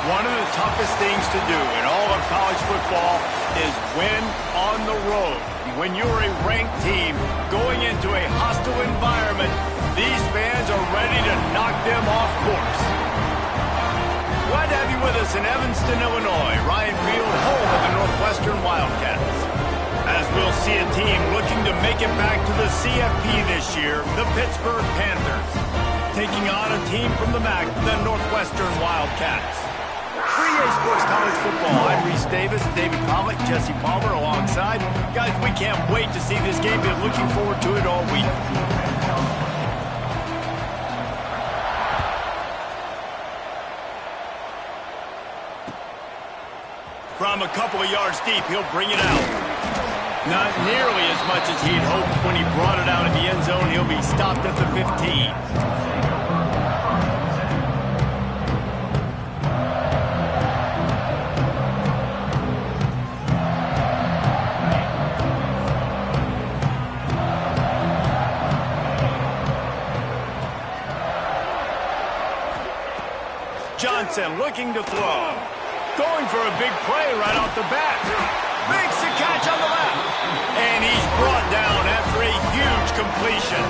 One of the toughest things to do in all of college football is win on the road. When you're a ranked team going into a hostile environment, these fans are ready to knock them off course. Glad to have you with us in Evanston, Illinois, Ryan Field, home of the Northwestern Wildcats. As we'll see a team looking to make it back to the CFP this year, the Pittsburgh Panthers, taking on a team from the MAC, the Northwestern Wildcats. For EA Sports College Football, I'm Reese Davis, David Pollock, Jesse Palmer alongside. Guys, we can't wait to see this game. Been looking forward to it all week. From a couple of yards deep, he'll bring it out. Not nearly as much as he'd hoped when he brought it out of the end zone. He'll be stopped at the 15. Johnson looking to throw. Going for a big play right off the bat. Makes the catch on the left. And he's brought down after a huge completion.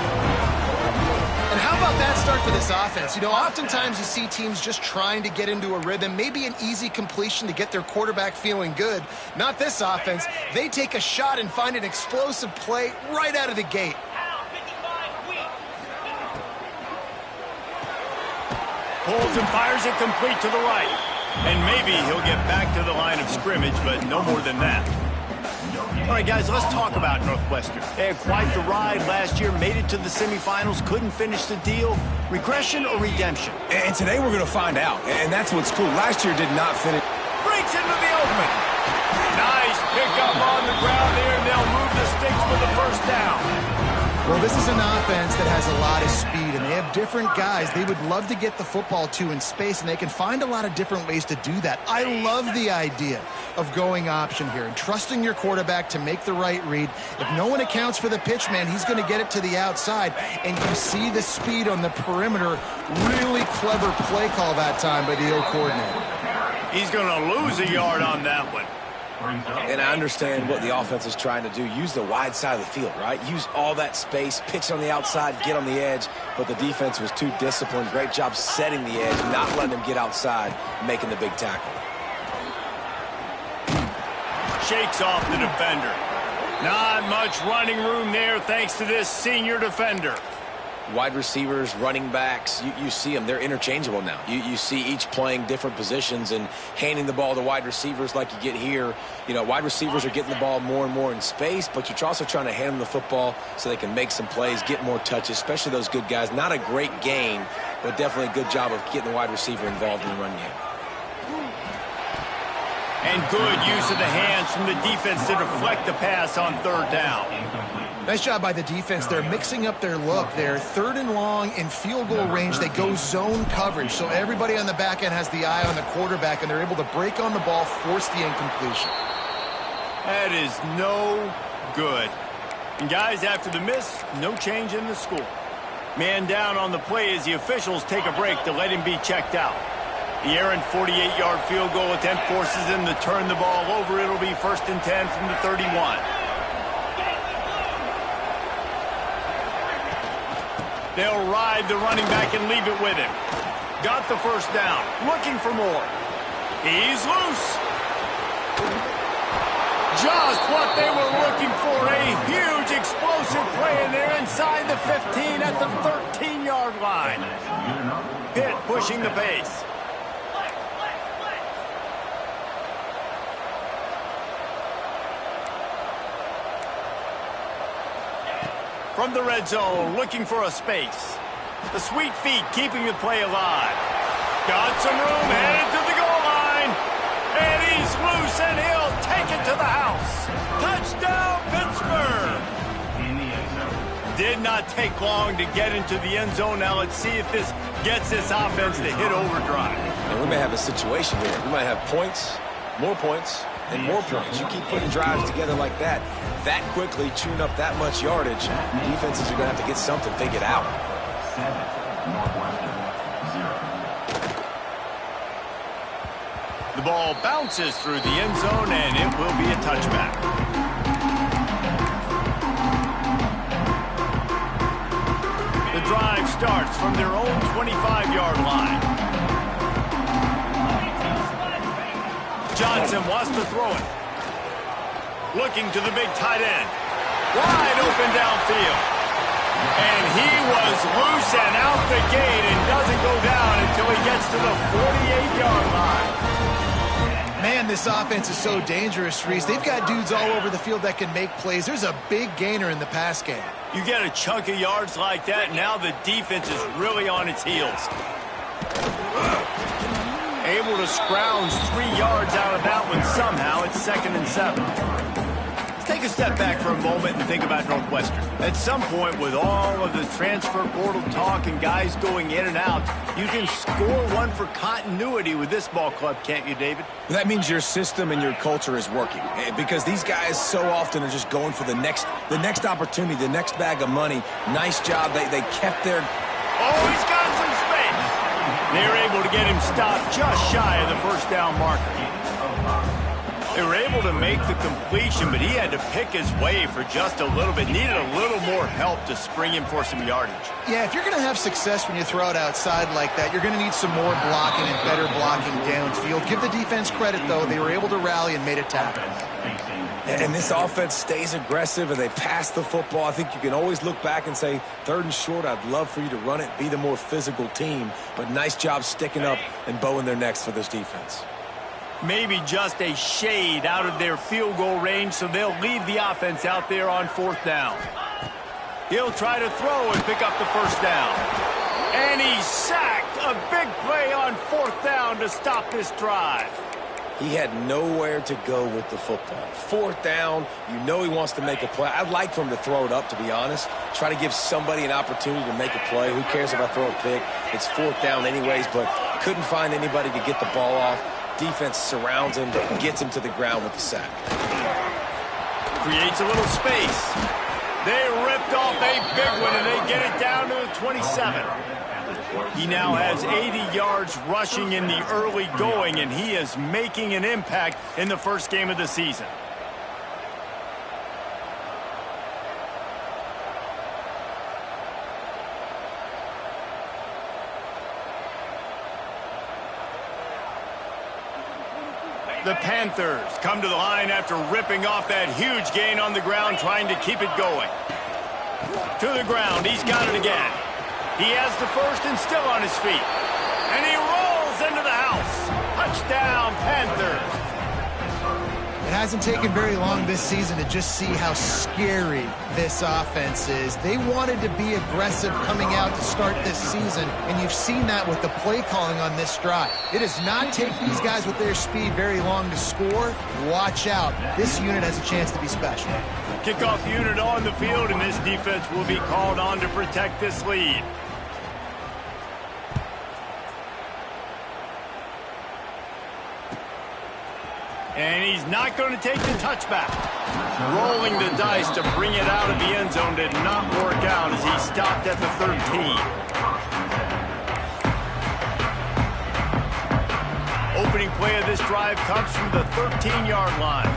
And how about that start for this offense? You know, oftentimes you see teams just trying to get into a rhythm, maybe an easy completion to get their quarterback feeling good. Not this offense. They take a shot and find an explosive play right out of the gate. Pulls and fires it complete to the right. And maybe he'll get back to the line of scrimmage, but no more than that. All right, guys, let's talk about Northwestern. They had quite the ride last year, made it to the semifinals, couldn't finish the deal. Regression or redemption? And today we're going to find out, and that's what's cool. Last year did not finish. Breaks into the open. Nice pickup on the ground there, and they'll move the sticks for the first down. Well, this is an offense that has a lot of speed, and they have different guys they would love to get the football to in space, and they can find a lot of different ways to do that. I love the idea of going option here and trusting your quarterback to make the right read. If no one accounts for the pitch man, he's going to get it to the outside, and you see the speed on the perimeter. Really clever play call that time by the O coordinator. He's going to lose a yard on that one. And I understand what the offense is trying to do. Use the wide side of the field, right? Use all that space, pitch on the outside, get on the edge. But the defense was too disciplined. Great job setting the edge, not letting them get outside, making the big tackle. Shakes off the defender. Not much running room there thanks to this senior defender. Wide receivers, running backs, you see them. They're interchangeable now. You see each playing different positions and handing the ball to wide receivers like you get here. You know, wide receivers are getting the ball more and more in space, but you're also trying to hand them the football so they can make some plays, get more touches, especially those good guys. Not a great gain, but definitely a good job of getting the wide receiver involved in the run game. And good use of the hands from the defense to deflect the pass on third down. Nice job by the defense. They're mixing up their look. They're third and long in field goal range. They go zone coverage, so everybody on the back end has the eye on the quarterback, and they're able to break on the ball, force the incompletion. That is no good. And guys, after the miss, no change in the score. Man down on the play as the officials take a break to let him be checked out. The errant 48-yard field goal attempt forces him to turn the ball over. It'll be 1st and 10 from the 31. They'll ride the running back and leave it with him. Got the first down. Looking for more. He's loose. Job just what they were looking for. A huge explosive play in there inside the 15 at the 13-yard line. Pitt pushing the pace. From the red zone, looking for a space. The sweet feet keeping the play alive. Got some room, headed to the goal line. And he's loose, and he'll take it to the house. Touchdown, Pittsburgh! Did not take long to get into the end zone. Now let's see if this gets this offense to hit overdrive. And we may have a situation here. We might have points, more points, and more points. You keep putting drives together like that quickly, chewing up that much yardage, defenses are going to have to get something figured out. The ball bounces through the end zone, and it will be a touchback. The drive starts from their own 25-yard line. Johnson wants to throw it. Looking to the big tight end. Wide open downfield. And he was loose and out the gate and doesn't go down until he gets to the 48-yard line. Man, this offense is so dangerous, Reese. They've got dudes all over the field that can make plays. There's a big gainer in the pass game. You get a chunk of yards like that, now the defense is really on its heels. Able to scrounge 3 yards out of that one somehow. It's 2nd and 7. Let's take a step back for a moment and think about Northwestern. At some point, with all of the transfer portal talk and guys going in and out, you can score one for continuity with this ball club, can't you, David? That means your system and your culture is working, because these guys so often are just going for the next opportunity, the next bag of money. Nice job. They kept their... Oh, he's got some space. They're able to get him stopped just shy of the first down marker. They were able to make the completion, but he had to pick his way for just a little bit. Needed a little more help to spring him for some yardage. Yeah, if you're going to have success when you throw it outside like that, you're going to need some more blocking and better blocking downfield. Give the defense credit, though. They were able to rally and made a tackle. And this offense stays aggressive, and they pass the football. I think you can always look back and say, 3rd and short, I'd love for you to run it, be the more physical team. But nice job sticking up and bowing their necks for this defense. Maybe just a shade out of their field goal range, so they'll leave the offense out there on 4th down. He'll try to throw and pick up the first down. And he's sacked. A big play on 4th down to stop this drive. He had nowhere to go with the football. 4th down, you know he wants to make a play. I'd like for him to throw it up, to be honest. Try to give somebody an opportunity to make a play. Who cares if I throw a pick? It's 4th down anyways, but couldn't find anybody to get the ball off. Defense surrounds him, gets him to the ground with the sack. Creates a little space. They ripped off a big one, and they get it down to the 27. He now has 80 yards rushing in the early going, and he is making an impact in the first game of the season. The Panthers come to the line after ripping off that huge gain on the ground, trying to keep it going. To the ground, he's got it again. He has the first and still on his feet. And he rolls into the house. Touchdown, Panthers. It hasn't taken very long this season to just see how scary this offense is. They wanted to be aggressive coming out to start this season, and you've seen that with the play calling on this drive. It does not take these guys with their speed very long to score. Watch out. This unit has a chance to be special. Kickoff unit on the field, and this defense will be called on to protect this lead. And he's not going to take the touchback. Rolling the dice to bring it out of the end zone did not work out as he stopped at the 13. Opening play of this drive comes from the 13-yard line.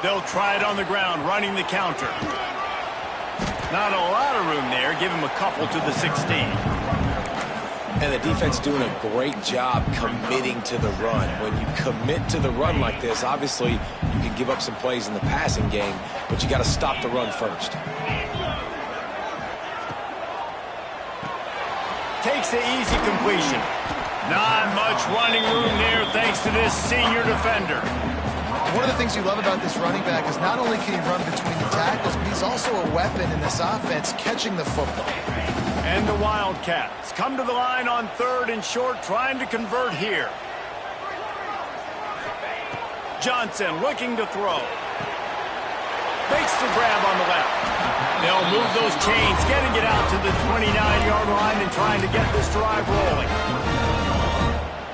They'll try it on the ground, running the counter. Not a lot of room there. Give him a couple to the 16. And the defense doing a great job committing to the run. When you commit to the run like this, obviously you can give up some plays in the passing game, but you got to stop the run first. Takes the easy completion. Not much running room there thanks to this senior defender. One of the things you love about this running back is not only can he run between the tackles, but he's also a weapon in this offense catching the football. And the Wildcats come to the line on 3rd and short, trying to convert here. Johnson looking to throw. Makes the grab on the left. They'll move those chains, getting it out to the 29-yard line and trying to get this drive rolling.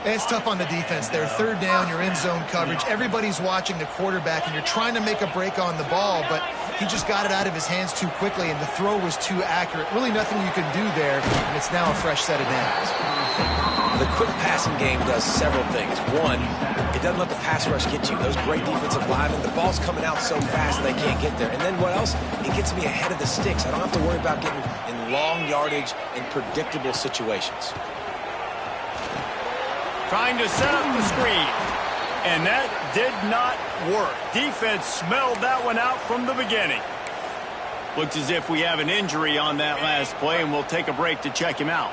It's tough on the defense there. 3rd down, you're in zone coverage. Everybody's watching the quarterback, and you're trying to make a break on the ball, but he just got it out of his hands too quickly, and the throw was too accurate. Really nothing you can do there, and it's now a fresh set of downs. The quick passing game does several things. One, it doesn't let the pass rush get you. Those great defensive linemen, the ball's coming out so fast they can't get there. And then what else? It gets me ahead of the sticks. I don't have to worry about getting in long yardage and predictable situations. Trying to set up the screen. And that did not work. Defense smelled that one out from the beginning. Looks as if we have an injury on that last play, and we'll take a break to check him out.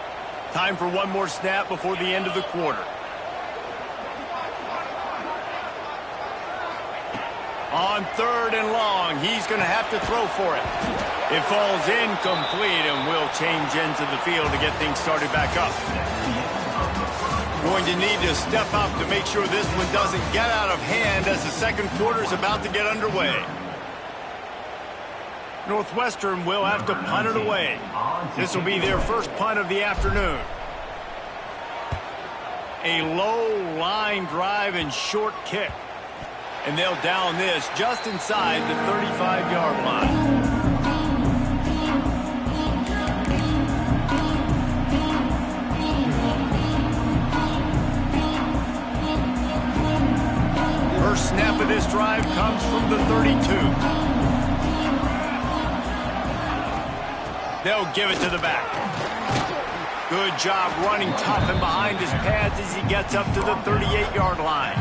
Time for one more snap before the end of the quarter. On 3rd and long, he's going to have to throw for it. It falls incomplete, and we'll change ends of the field to get things started back up. Going to need to step up to make sure this one doesn't get out of hand as the second quarter is about to get underway. Northwestern will have to punt it away. This will be their first punt of the afternoon. A low line drive and short kick. And they'll down this just inside the 35-yard line. First snap of this drive comes from the 32. They'll give it to the back. Good job running tough and behind his pads as he gets up to the 38-yard line.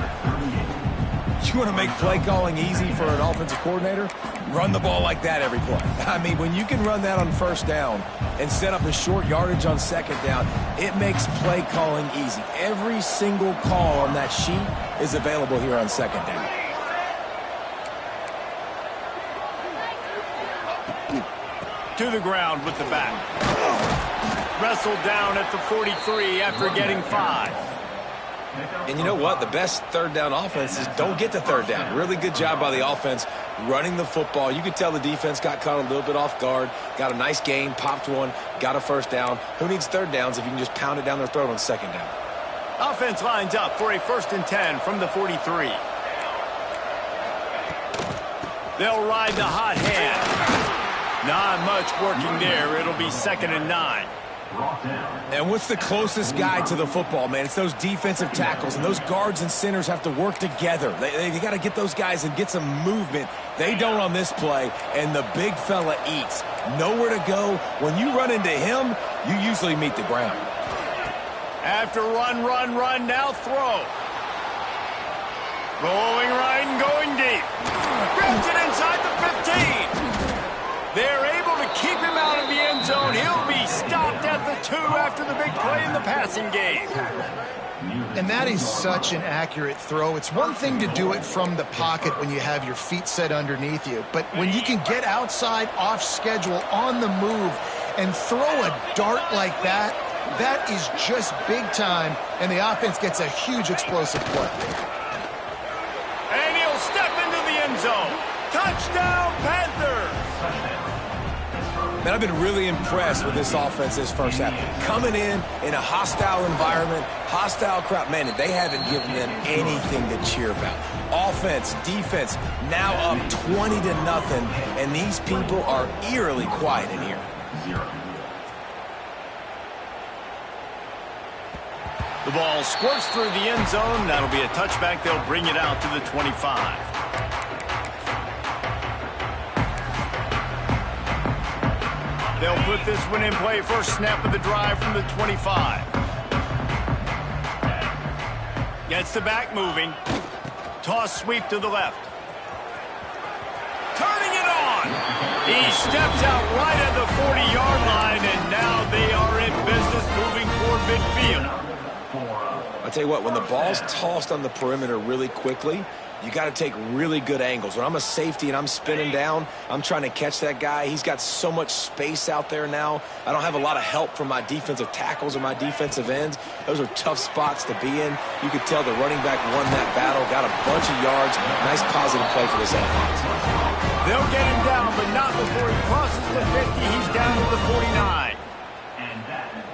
You want to make play calling easy for an offensive coordinator? Run the ball like that every play. I mean, when you can run that on 1st down and set up a short yardage on 2nd down, it makes play calling easy. Every single call on that sheet is available here on 2nd down. To the ground with the back. Wrestled down at the 43 after getting 5. And you know what? The best 3rd down offenses don't get to 3rd down. Really good job by the offense running the football. You could tell the defense got caught a little bit off guard, got a nice gain, popped one, got a 1st down. Who needs 3rd downs if you can just pound it down their throat on 2nd down? Offense lines up for a 1st and 10 from the 43. They'll ride the hot hand. Not much working there. It'll be 2nd and 9. And what's the closest guy to the football, man? It's those defensive tackles, and those guards and centers have to work together. They got to get those guys and get some movement. They don't on this play, and the big fella eats. Nowhere to go. When you run into him, you usually meet the ground. After run, now throw. Rolling right and going deep. Grabs it inside the 15. They're able to keep him out of the end zone. He'll be stopped at the 2 after the big play in the passing game. And that is such an accurate throw. It's one thing to do it from the pocket when you have your feet set underneath you, but when you can get outside, off schedule, on the move, and throw a dart like that, that is just big time, and the offense gets a huge explosive play. And he'll step into the end zone. Touchdown, Panthers! Man, I've been really impressed with this offense this first half. Coming in a hostile environment, hostile crowd. Man, they haven't given them anything to cheer about. Offense, defense, now up 20-0, and these people are eerily quiet in here. The ball squirts through the end zone. That'll be a touchback. They'll bring it out to the 25. They'll put this one in play. First snap of the drive from the 25. Gets the back moving. Toss sweep to the left. Turning it on. He steps out right at the 40-yard line, and now they are in business moving toward midfield. I'll tell you what, when the ball's tossed on the perimeter really quickly, you got to take really good angles. When I'm a safety and I'm spinning down, I'm trying to catch that guy. He's got so much space out there now. I don't have a lot of help from my defensive tackles or my defensive ends. Those are tough spots to be in. You could tell the running back won that battle, got a bunch of yards. Nice positive play for this offense. They'll get him down, but not before he crosses the 50. He's down to the 49.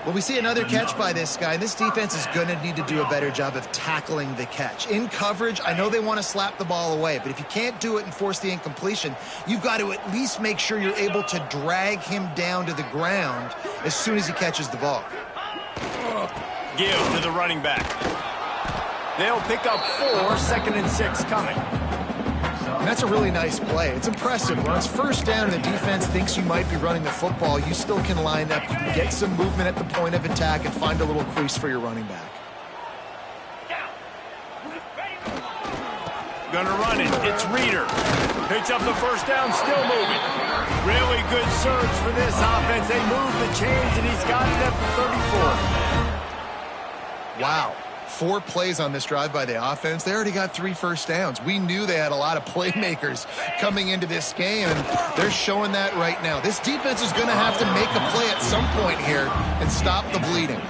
Well, we see another catch by this guy. This defense is going to need to do a better job of tackling the catch. In coverage, I know they want to slap the ball away, but if you can't do it and force the incompletion, you've got to at least make sure you're able to drag him down to the ground as soon as he catches the ball. Give to the running back. They'll pick up 4, 2nd and 6 coming. And that's a really nice play. It's impressive. When it's first down and the defense thinks you might be running the football, you still can line up. You can get some movement at the point of attack and find a little crease for your running back. Gonna run it. It's Reeder. Picks up the first down, still moving. Really good surge for this offense. They move the chains, and he's got it at the 34. Wow. 4 plays on this drive by the offense. They already got 3 first downs. We knew they had a lot of playmakers coming into this game, and they're showing that right now. This defense is going to have to make a play at some point here and stop the bleeding.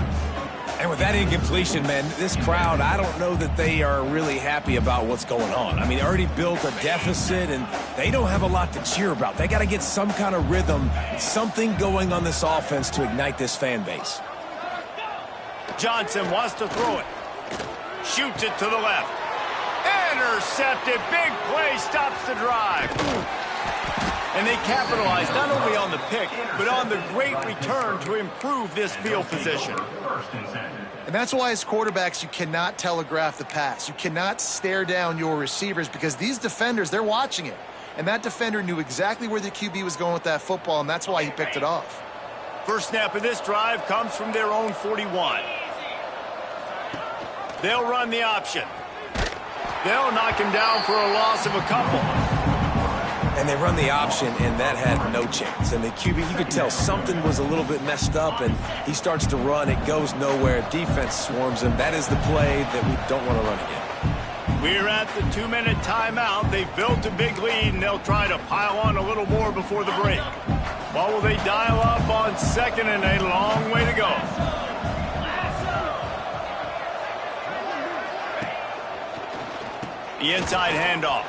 And with that incompletion, man, this crowd, I don't know that they are really happy about what's going on. I mean, they already built a deficit, and they don't have a lot to cheer about. They got to get some kind of rhythm, something going on this offense to ignite this fan base. Johnson wants to throw it. Shoots it to the left. Intercepted. Big play. Stops the drive. And they capitalize not only on the pick, but on the great return to improve this field position. And that's why as quarterbacks, you cannot telegraph the pass. You cannot stare down your receivers because these defenders, they're watching it. And that defender knew exactly where the QB was going with that football, and that's why he picked it off. First snap of this drive comes from their own 41. They'll run the option. They'll knock him down for a loss of a couple. And they run the option, and that had no chance. And the QB, you could tell something was a little bit messed up, and he starts to run. It goes nowhere. Defense swarms him. That is the play that we don't want to run again. We're at the 2-minute timeout. They've built a big lead, and they'll try to pile on a little more before the break. What will they dial up on 2nd and a long way to go? The inside handoff.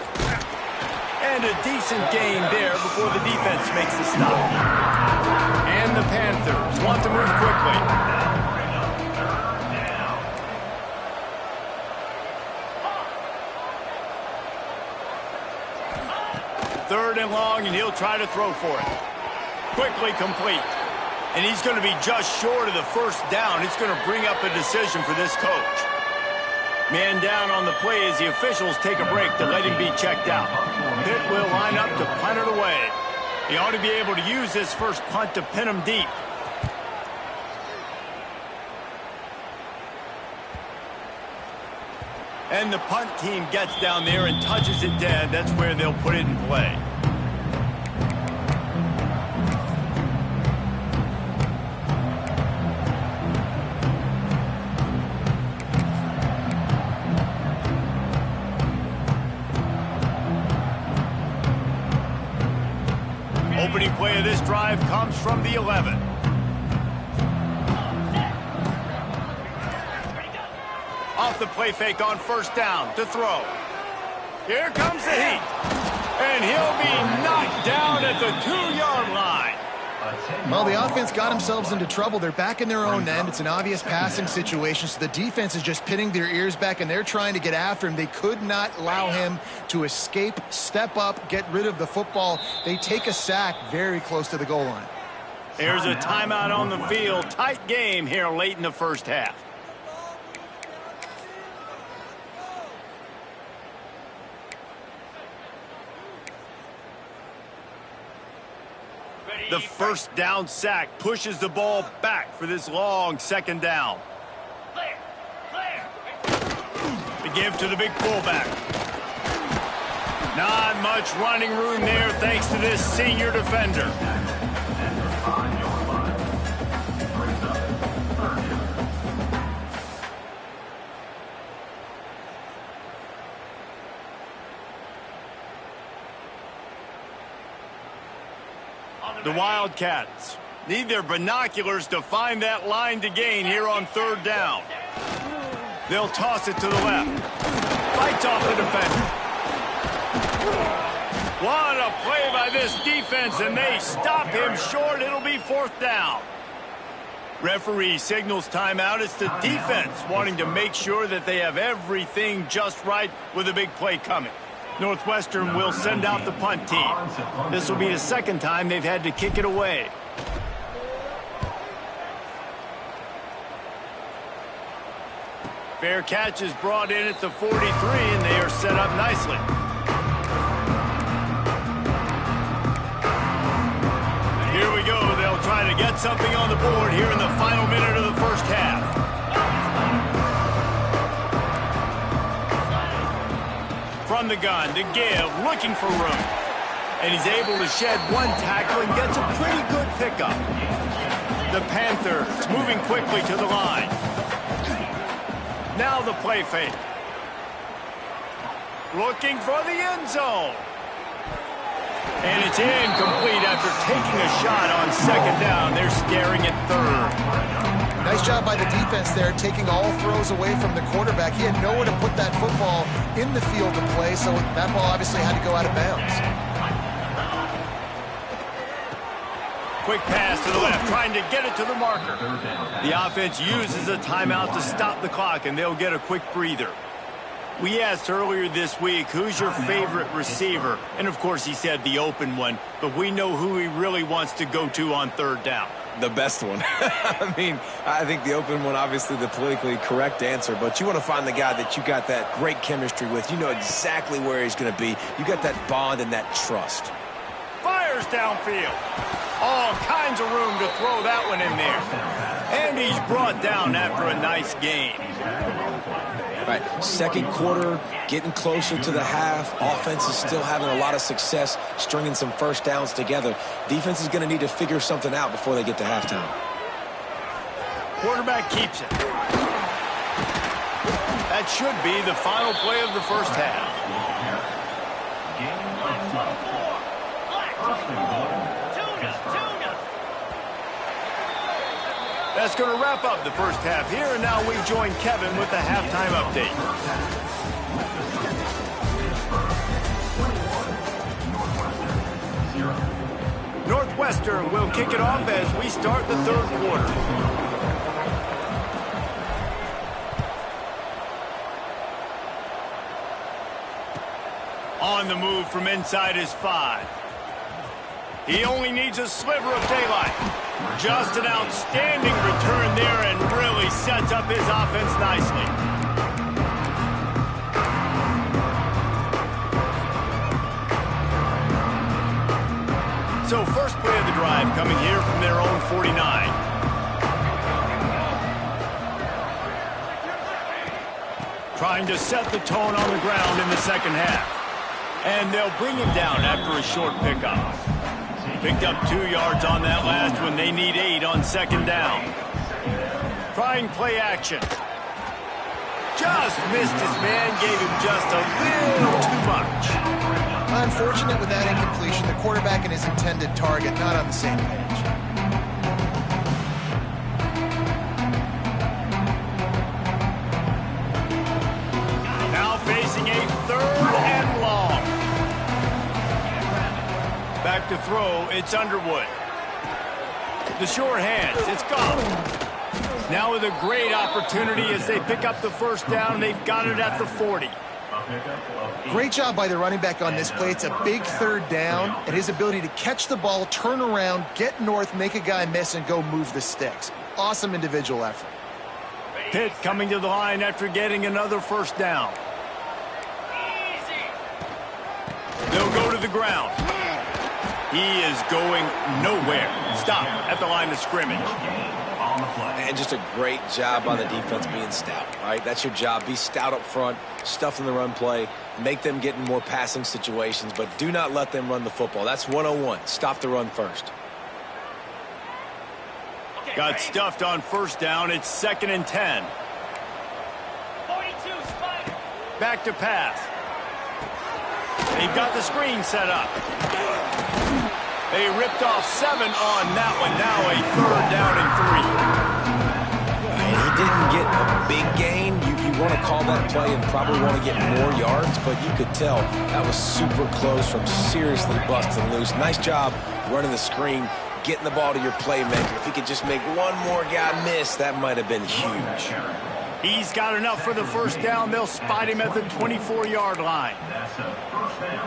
And a decent gain there before the defense makes the stop. And the Panthers want to move quickly. Third and long, and he'll try to throw for it. Quickly complete. And he's going to be just short of the first down. It's going to bring up a decision for this coach. Man down on the play as the officials take a break to let him be checked out. Pitt will line up to punt it away. He ought to be able to use this first punt to pin him deep. And the punt team gets down there and touches it dead. That's where they'll put it in play. Opening play of this drive comes from the 11. Off the play fake on first down to throw. Here comes the heat. And he'll be knocked down at the 2-yard line. Well, the offense got themselves into trouble. They're back in their own end. It's an obvious passing situation, so the defense is just pinning their ears back, and they're trying to get after him. They could not allow him to escape, step up, get rid of the football. They take a sack very close to the goal line. There's a timeout on the field. Tight game here late in the first half. The first down sack pushes the ball back for this long second down. give to the big fullback. Not much running room there thanks to this senior defender. The Wildcats need their binoculars to find that line to gain here on third down. They'll toss it to the left. Fights off the defender. What a play by this defense, and they stop him short. It'll be fourth down. Referee signals timeout. It's the defense wanting to make sure that they have everything just right with a big play coming. Northwestern will send out the punt team. This will be the second time they've had to kick it away. Fair catch is brought in at the 43, and they are set up nicely. Here we go. They'll try to get something on the board here in the final minute of the first half. From the gun to give, looking for room. And he's able to shed one tackle and gets a pretty good pickup. The Panthers moving quickly to the line. Now the play fake. Looking for the end zone. And it's incomplete after taking a shot on second down. They're staring at third. Nice job by the defense there, taking all throws away from the quarterback. He had nowhere to put that football in the field to play, so that ball obviously had to go out of bounds. Quick pass to the left, trying to get it to the marker. The offense uses a timeout to stop the clock, and they'll get a quick breather. We asked earlier this week, who's your favorite receiver? And, of course, he said the open one, but we know who he really wants to go to on third down. The best one. I mean, I think the open one, obviously the politically correct answer, but you want to find the guy that you got that great chemistry with. You know exactly where he's going to be. You got that bond and that trust. Fires downfield. All kinds of room to throw that one in there. And he's brought down after a nice gain. Right, second quarter, getting closer to the half. Offense is still having a lot of success stringing some first downs together. Defense is going to need to figure something out before they get to halftime. Quarterback keeps it. That should be the final play of the first half. That's going to wrap up the first half here, and now we join Kevin with the halftime update. Northwestern will kick it off as we start the third quarter. On the move from inside his 5. He only needs a sliver of daylight. Just an outstanding return there and really sets up his offense nicely. So first play of the drive coming here from their own 49. Trying to set the tone on the ground in the second half. And they'll bring him down after a short pickup. Picked up 2 yards on that last one. They need 8 on second down. Trying play action. Just missed his man, gave him just a little too much. Unfortunate with that incompletion. The quarterback and his intended target not on the same page. Now facing a third and long. Back to throw, it's Underwood. The short hands, it's gone. Now with a great opportunity as they pick up the first down. They've got it at the 40. Great job by the running back on this play. It's a big third down, and his ability to catch the ball, turn around, get north, make a guy miss, and go move the sticks. Awesome individual effort. Pitt coming to the line after getting another first down. They'll go to the ground. He is going nowhere. Stop at the line of scrimmage. And just a great job by the defense being stout. All right, that's your job. Be stout up front, stuff in the run play, make them get in more passing situations, but do not let them run the football. That's 101. Stop the run first. Got stuffed on first down. It's 2nd and 10. Back to pass. They've got the screen set up. They ripped off 7 on that one. Now a 3rd down and 3. He didn't get a big gain. You want to call that play and probably want to get more yards, but you could tell that was super close from seriously busting loose. Nice job running the screen, getting the ball to your playmaker. If he could just make one more guy miss, that might have been huge. He's got enough for the first down. They'll spot him at the 24-yard line.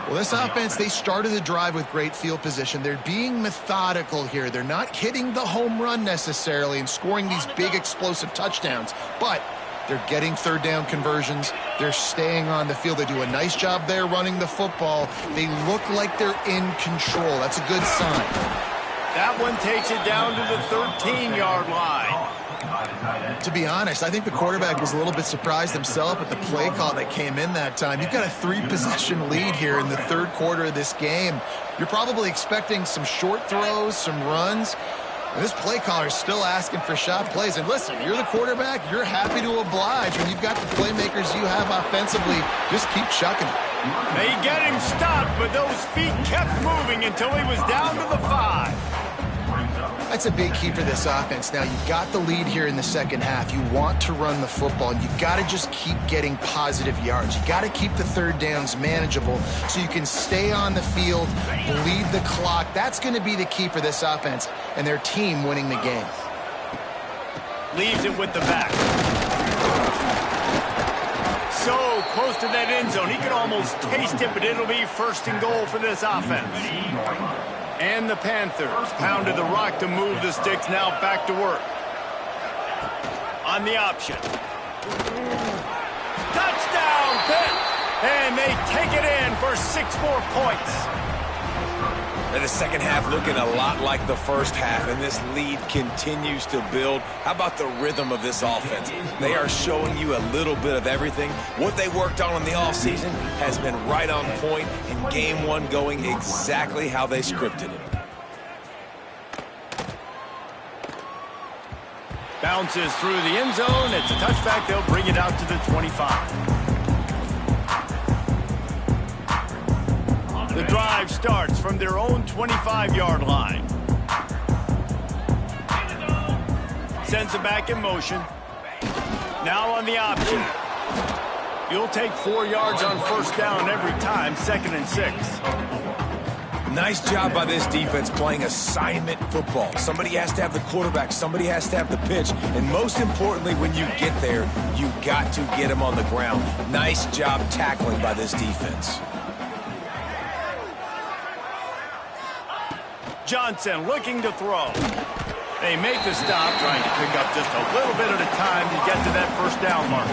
Well, this offense, they started the drive with great field position. They're being methodical here. They're not hitting the home run necessarily and scoring these big explosive touchdowns, but they're getting 3rd down conversions. They're staying on the field. They do a nice job there running the football. They look like they're in control. That's a good sign. That one takes it down to the 13-yard line. To be honest, I think the quarterback was a little bit surprised himself at the play call that came in that time. You've got a 3-possession lead here in the 3rd quarter of this game. You're probably expecting some short throws, some runs. And this play caller is still asking for shot plays. And listen, you're the quarterback. You're happy to oblige. When you've got the playmakers you have offensively, just keep chucking it. They get him stopped, but those feet kept moving until he was down to the 5. That's a big key for this offense. Now, you've got the lead here in the second half. You want to run the football, and you've got to just keep getting positive yards. You've got to keep the 3rd downs manageable so you can stay on the field, bleed the clock. That's going to be the key for this offense and their team winning the game. Leaves it with the back. So close to that end zone. He could almost taste it, but it'll be 1st and goal for this offense. And the Panthers pounded the rock to move the sticks. Now back to work. On the option. Touchdown, Pitt! And they take it in for 6 more points. And the second half looking a lot like the first half, and this lead continues to build. How about the rhythm of this offense? They are showing you a little bit of everything. What they worked on in the offseason has been right on point, and game 1 going exactly how they scripted it. Bounces through the end zone. It's a touchback. They'll bring it out to the 25. The drive starts from their own 25-yard line. Sends it back in motion. Now on the option. You'll take 4 yards on first down every time, 2nd and 6. Nice job by this defense playing assignment football. Somebody has to have the quarterback. Somebody has to have the pitch. And most importantly, when you get there, you've got to get them on the ground. Nice job tackling by this defense. Johnson looking to throw. They make the stop, trying to pick up just a little bit at a time to get to that first down mark.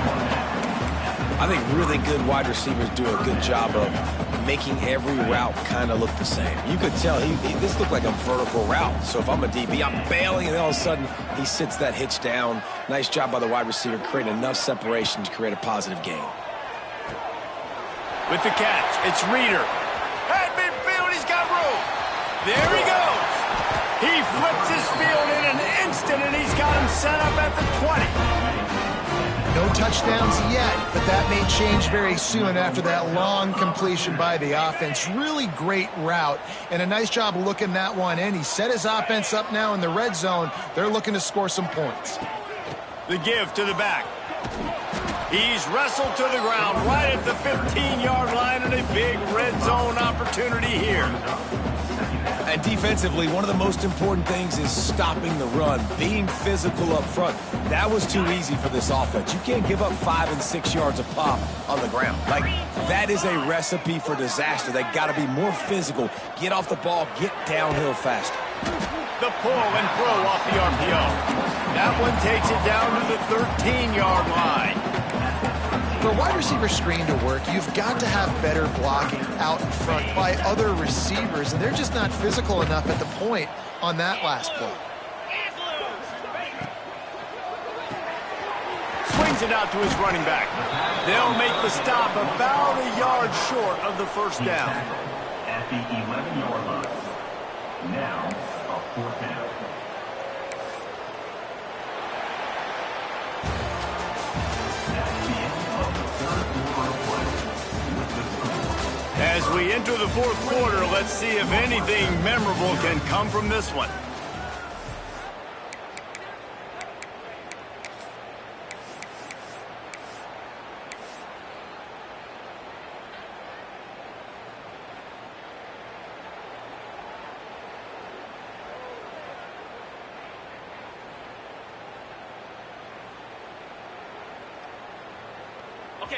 I think really good wide receivers do a good job of making every route kind of look the same. You could tell this looked like a vertical route. So if I'm a DB, I'm bailing, and then all of a sudden he sits that hitch down. Nice job by the wide receiver creating enough separation to create a positive gain. With the catch, it's Reeder. At midfield, he's got room. There he goes. He flips his field in an instant, and he's got him set up at the 20. No touchdowns yet, but that may change very soon after that long completion by the offense. Really great route, and a nice job looking that one in. He set his offense up now in the red zone. They're looking to score some points. The give to the back. He's wrestled to the ground right at the 15-yard line, and a big red zone opportunity here. And defensively, one of the most important things is stopping the run, being physical up front. That was too easy for this offense. You can't give up 5 and 6 yards a pop on the ground. Like, that is a recipe for disaster. They got to be more physical, get off the ball, get downhill faster. The pull and throw off the RPO. That one takes it down to the 13-yard line. For a wide receiver screen to work, you've got to have better blocking out in front by other receivers, and they're just not physical enough at the point on that last play. Sends it out to his running back. They'll make the stop about a yard short of the first down. At the 11-yard line. Now, a fourth down. As we enter the fourth quarter, let's see if anything memorable can come from this one.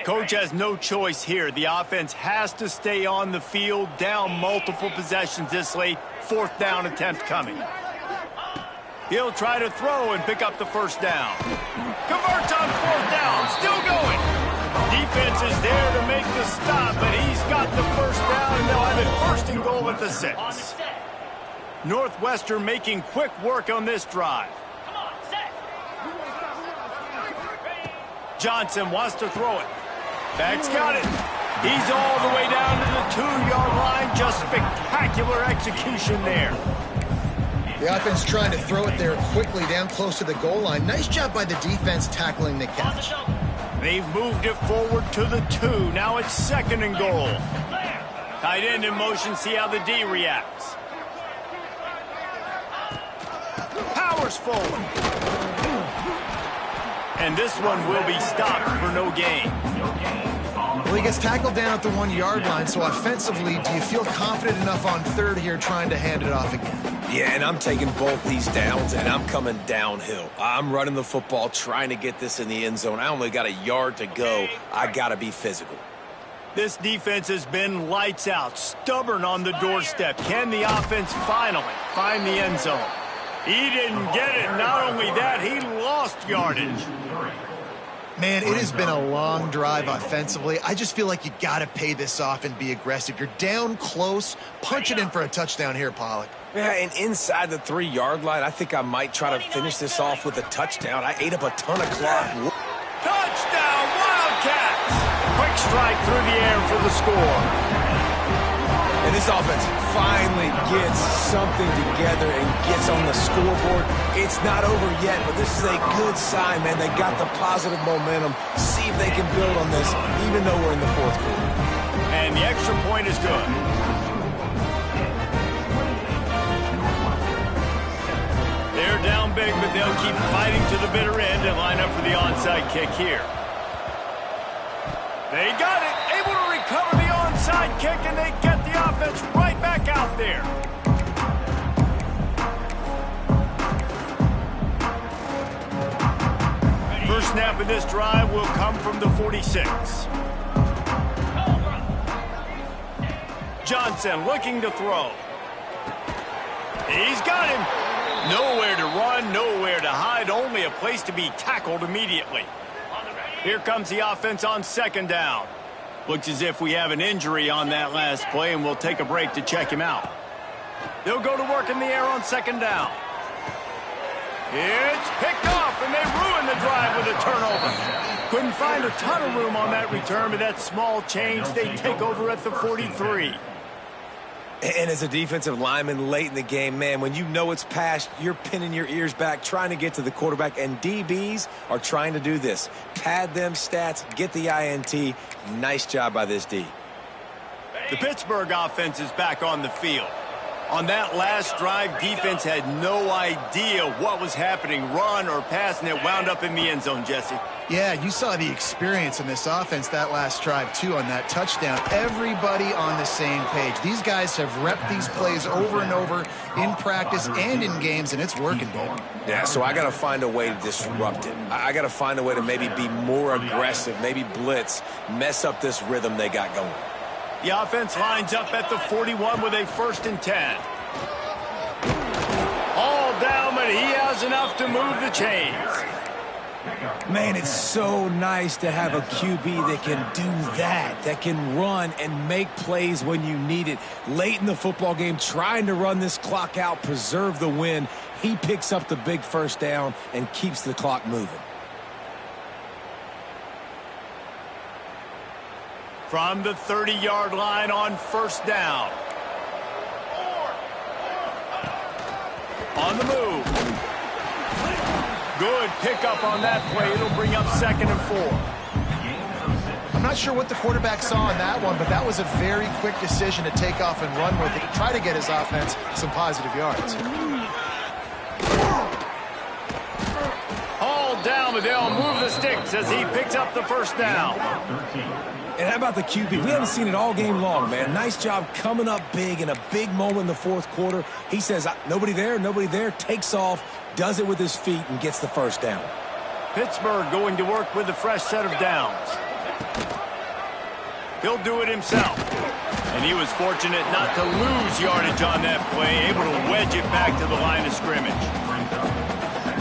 Coach has no choice here. The offense has to stay on the field, down multiple possessions this late. Fourth down attempt coming. He'll try to throw and pick up the first down. Converts on fourth down, still going. Defense is there to make the stop, but he's got the first down, and they'll have it first and goal at the 6. Northwestern making quick work on this drive. Johnson wants to throw it. Back's got it. He's all the way down to the 2-yard line. Just spectacular execution there. The offense trying to throw it there quickly down close to the goal line. Nice job by the defense tackling the catch. They've moved it forward to the 2. Now it's second and goal. Tight end in motion. See how the D reacts. Powers forward. And this one will be stopped for no gain. Well, he gets tackled down at the 1-yard line, so offensively, do you feel confident enough on third here trying to hand it off again? Yeah, and I'm taking both these downs, and I'm coming downhill. I'm running the football, trying to get this in the end zone. I only got a yard to go. I got to be physical. This defense has been lights out, stubborn on the doorstep. Can the offense finally find the end zone? He didn't get it. Not only that, he lost yardage. Man, it has been a long drive offensively. I just feel like you got to pay this off and be aggressive. You're down close. Punch it in for a touchdown here, Pollock. Yeah, and inside the 3-yard line, I think I might try to finish this off with a touchdown. I ate up a ton of clock. Touchdown, Wildcats! Quick strike through the air for the score. And this offense finally gets something together and gets on the scoreboard. It's not over yet, but this is a good sign, man. They got the positive momentum. See if they can build on this, even though we're in the fourth quarter. And the extra point is good. They're down big, but they'll keep fighting to the bitter end and line up for the onside kick here. They got it, able to recover the onside kick, and they get the offense right back out there. First snap of this drive will come from the 46. Johnson looking to throw. He's got him. Nowhere to run, nowhere to hide, only a place to be tackled immediately. Here comes the offense on second down. Looks as if we have an injury on that last play, and we'll take a break to check him out. They'll go to work in the air on second down. It's picked off, and they ruin the drive with a turnover. Couldn't find a ton of room on that return, but that small change, they take over at the 43. And as a defensive lineman late in the game, man, when you know it's past, you're pinning your ears back, trying to get to the quarterback, and DBs are trying to do this. Pad them stats, get the INT. Nice job by this D. The Pittsburgh offense is back on the field. On that last drive, defense had no idea what was happening, run or pass, and it wound up in the end zone, Jesse. Yeah, you saw the experience in this offense that last drive, too, on that touchdown. Everybody on the same page. These guys have repped these plays over and over in practice and in games, and it's working, Bo. Yeah, so I got to find a way to disrupt it. I got to find a way to maybe be more aggressive, maybe blitz, mess up this rhythm they got going. The offense lines up at the 41 with a 1st and 10. All down, but he has enough to move the chains. Man, it's so nice to have a QB that can do that can run and make plays when you need it. Late in the football game, trying to run this clock out, preserve the win. He picks up the big first down and keeps the clock moving. From the 30-yard line on first down. On the move. Good pickup on that play. It'll bring up 2nd and 4. I'm not sure what the quarterback saw in that one, but that was a very quick decision to take off and run with it to try to get his offense some positive yards. Hauled down, but they'll move the sticks as he picks up the first down. And how about the QB? We haven't seen it all game long, man. Nice job coming up big in a big moment in the fourth quarter. He says, nobody there, takes off, does it with his feet, and gets the first down. Pittsburgh going to work with a fresh set of downs. He'll do it himself. And he was fortunate not to lose yardage on that play, able to wedge it back to the line of scrimmage.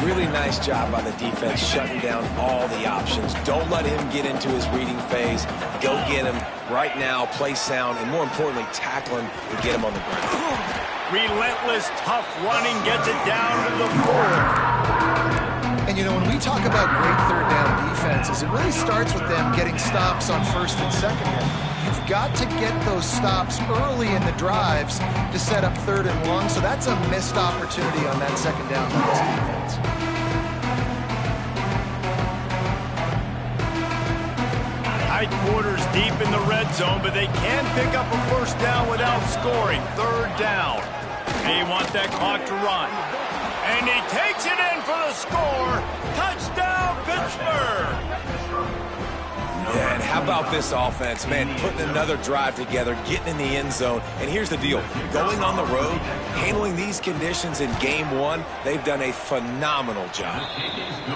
Really nice job by the defense shutting down all the options. Don't let him get into his reading phase. Go get him right now, play sound, and more importantly, tackle him and get him on the ground. Relentless, tough running gets it down to the 4. And, you know, when we talk about great third down defenses, it really starts with them getting stops on first and second down. You've got to get those stops early in the drives to set up 3rd and long, so that's a missed opportunity on that second down by this defense. Tight quarters deep in the red zone, but they can pick up a first down without scoring. 3rd down. They want that clock to run. And he takes it in for the score. Touchdown, Pittsburgh! Yeah, and how about this offense, man, putting another drive together, getting in the end zone. And here's the deal. Going on the road, handling these conditions in game 1, they've done a phenomenal job.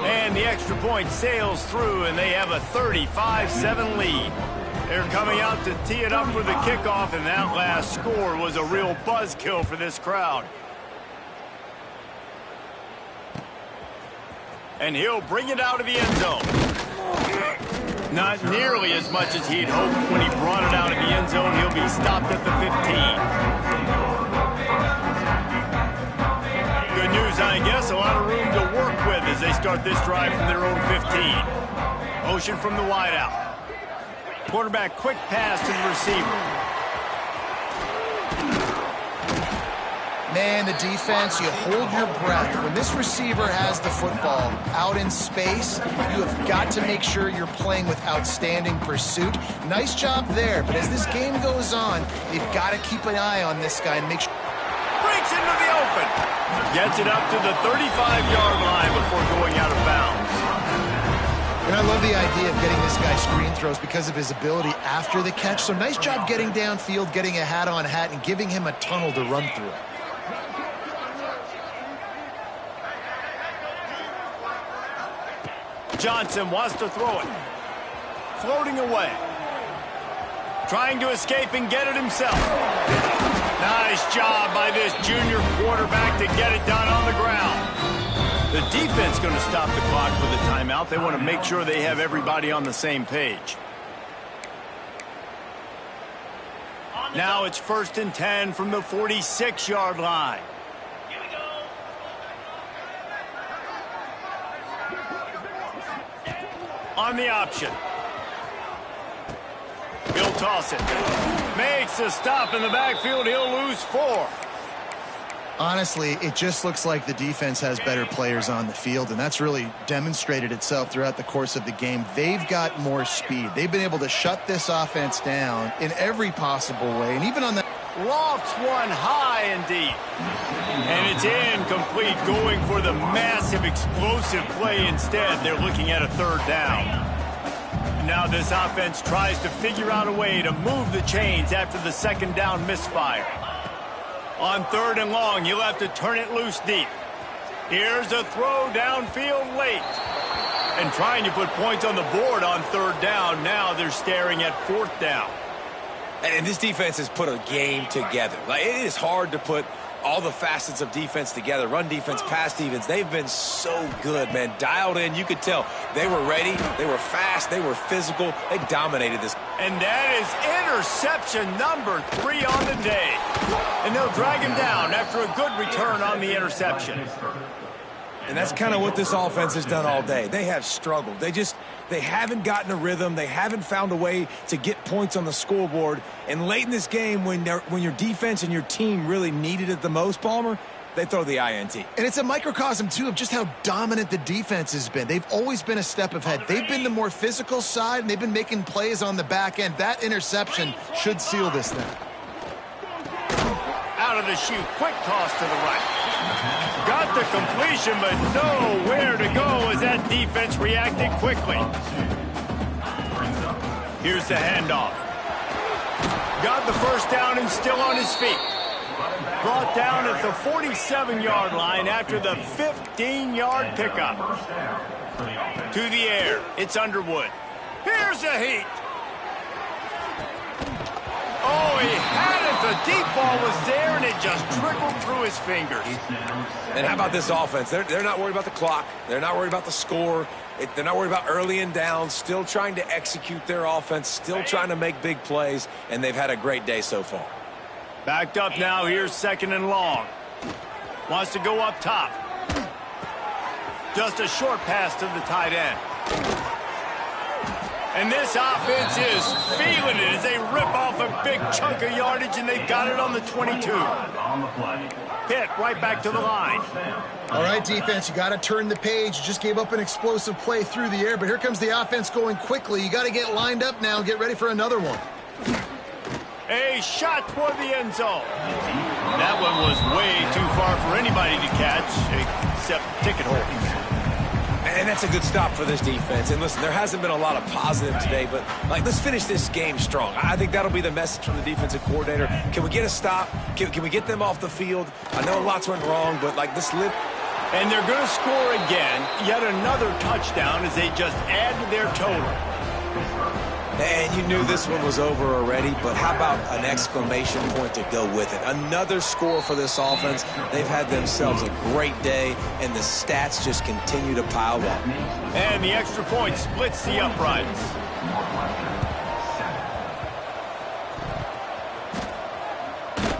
And the extra point sails through, and they have a 35-7 lead. They're coming out to tee it up for the kickoff, and that last score was a real buzzkill for this crowd. And he'll bring it out of the end zone. Not nearly as much as he'd hoped when he brought it out of the end zone. He'll be stopped at the 15. Good news, I guess. A lot of room to work with as they start this drive from their own 15. Motion from the wideout. Quarterback quick pass to the receiver. Man, the defense, you hold your breath. When this receiver has the football out in space, you have got to make sure you're playing with outstanding pursuit. Nice job there, but as this game goes on, you've got to keep an eye on this guy and make sure. Breaks into the open. Gets it up to the 35-yard line before going out of bounds. And I love the idea of getting this guy screen throws because of his ability after the catch. So nice job getting downfield, getting a hat-on-hat, and giving him a tunnel to run through. Johnson wants to throw it. Floating away. Trying to escape and get it himself. Nice job by this junior quarterback to get it done on the ground. The defense going to stop the clock with a timeout. They want to make sure they have everybody on the same page. Now it's 1st and 10 from the 46-yard line. On the option. He'll toss it. Makes a stop in the backfield. He'll lose 4. Honestly, it just looks like the defense has better players on the field, and that's really demonstrated itself throughout the course of the game. They've got more speed. They've been able to shut this offense down in every possible way, and even on the lofts one high and deep. And it's incomplete, going for the massive explosive play instead. They're looking at a 3rd down. Now this offense tries to figure out a way to move the chains after the 2nd down misfire. On 3rd and long, you'll have to turn it loose deep. Here's a throw downfield late. And trying to put points on the board on 3rd down. Now they're staring at 4th down. And this defense has put a game together. Like, it is hard to put all the facets of defense together. Run defense, pass defense. They've been so good, man. Dialed in. You could tell they were ready. They were fast. They were physical. They dominated this. And that is interception number 3 on the day. And they'll drag him down after a good return on the interception. And that's kind of what this offense has done all day. They have struggled. They haven't gotten a rhythm. They haven't found a way to get points on the scoreboard. And late in this game, when your defense and your team really needed it the most, Palmer, they throw the INT. And it's a microcosm, too, of just how dominant the defense has been. They've always been a step ahead. They've been the more physical side, and they've been making plays on the back end. That interception should seal this thing. Out of the chute, quick toss to the right. Got the completion, but nowhere to go as that defense reacted quickly. Here's the handoff. Got the first down and still on his feet. Brought down at the 47-yard line after the 15-yard pickup. To the air, it's Underwood. Here's a heat. Oh, he had it. The deep ball was there, and it just trickled through his fingers. And how about this offense? They're not worried about the clock. They're not worried about the score. They're not worried about early and down. Still trying to execute their offense. Still trying to make big plays, and they've had a great day so far. Backed up now. Here's second and long. Wants to go up top. Just a short pass to the tight end. And this offense is feeling it as they rip off a big chunk of yardage, and they've got it on the 22. Pitt right back to the line. All right, defense, you got to turn the page. You just gave up an explosive play through the air, but here comes the offense going quickly. You got to get lined up now and get ready for another one. A shot toward the end zone. That one was way too far for anybody to catch, except ticket holders. And that's a good stop for this defense. And listen, there hasn't been a lot of positive today, but let's finish this game strong. I think that'll be the message from the defensive coordinator. Can we get a stop? Can we get them off the field? I know lots went wrong, but this live. And they're going to score again, yet another touchdown as they just add to their total. And you knew this one was over already, but how about an exclamation point to go with it? Another score for this offense. They've had themselves a great day, and the stats just continue to pile up. And the extra point splits the uprights.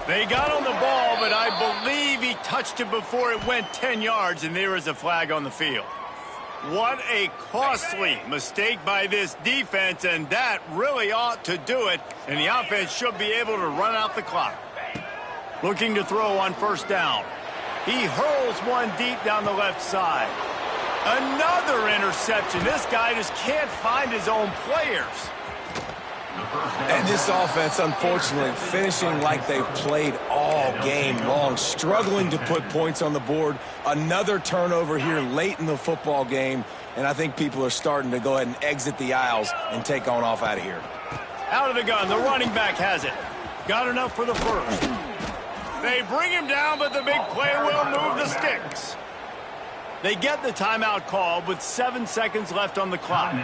They got on the ball, but I believe he touched it before it went 10 yards, and there is a flag on the field. What a costly mistake by this defense, and that really ought to do it, and the offense should be able to run out the clock. Looking to throw on first down. He hurls one deep down the left side. Another interception. This guy just can't find his own players. And this offense, unfortunately, finishing like they've played all game long, struggling to put points on the board. Another turnover here late in the football game, and I think people are starting to go ahead and exit the aisles and take on off out of here. Out of the gun, the running back has it. Got enough for the first. They bring him down, but the big play will move the sticks. They get the timeout called with 7 seconds left on the clock.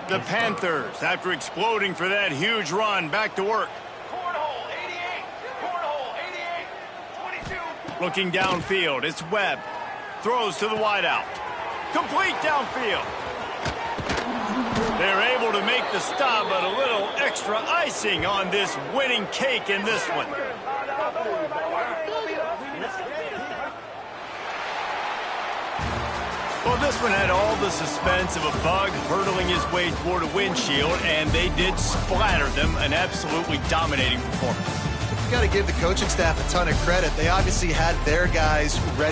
The Panthers, after exploding for that huge run, back to work. Cornhole, 88. Cornhole, 88. 22. Looking downfield, it's Webb. Throws to the wideout. Complete downfield. They're able to make the stop, but a little extra icing on this winning cake in this one. Well, this one had all the suspense of a bug hurtling his way toward a windshield, and they did splatter them. An absolutely dominating performance. You got to give the coaching staff a ton of credit. They obviously had their guys ready.